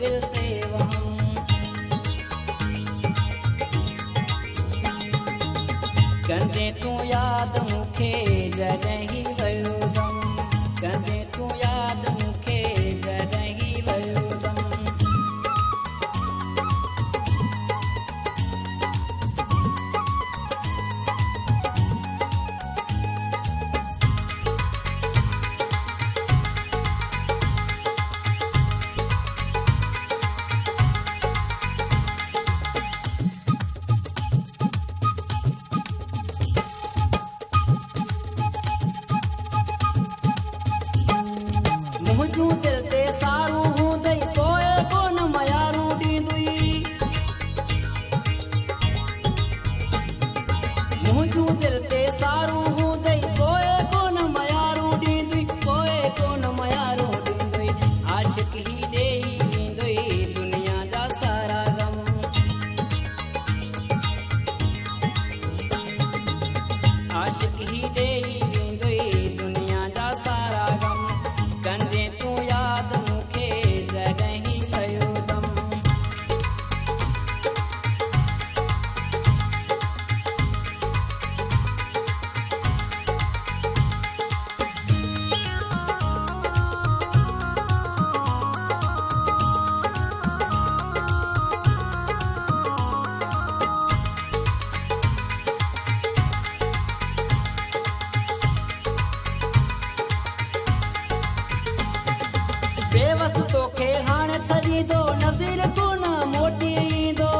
दिल ते वहम। कंदे तू याद मुखे जॾहिं ही वयो दम, कंदे तू याद मुखे जॾहिं ही वयो दम। मुंहिंजूं दिल ते सारूं हूंदई पोइ कोन मयारूं ॾींदुई। मुंहिंजूं दिल ते सारूं हूंदई पोइ कोन मयारूं ॾींदुई, पोइ कोन मयारूं ॾींदुई। आशिक़ ही ॾेई वेंदुई दुनिया जा सारा ग़म। आशिक़ ही ॾेई वेंदुई दुनिया जा सारा ग़म। कंदे तू याद मुखे जॾहिं ही वयो दम। बेवस तोखे हाणे छॾींदो नज़ीर कोन मोटी ईंदो।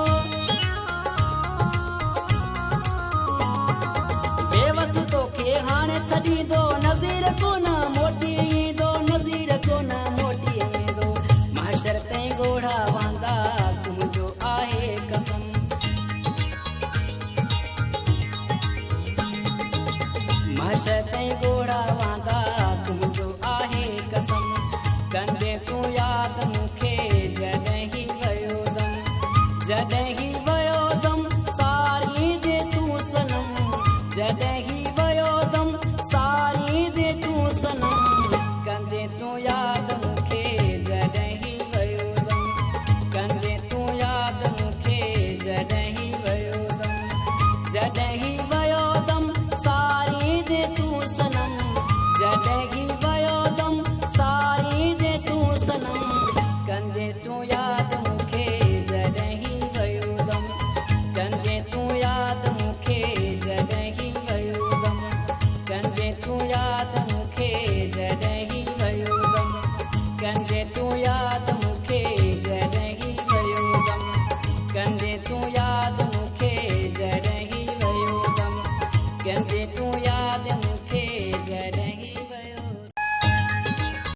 बेवस तोखे हाणे छॾींदो नज़ीर कोन मोटी ईंदो, नज़ीर कोन मोटी ईंदो। महशर ताईं ॻोढ़ा वांदा तुंहिंजो आहे कसम। महशर ताईं ॻोढ़ा वांदा तुंहिंजो आहे कसम। कंदे तू याद मुखे जॾहिं ही वयो दम, जॾहिं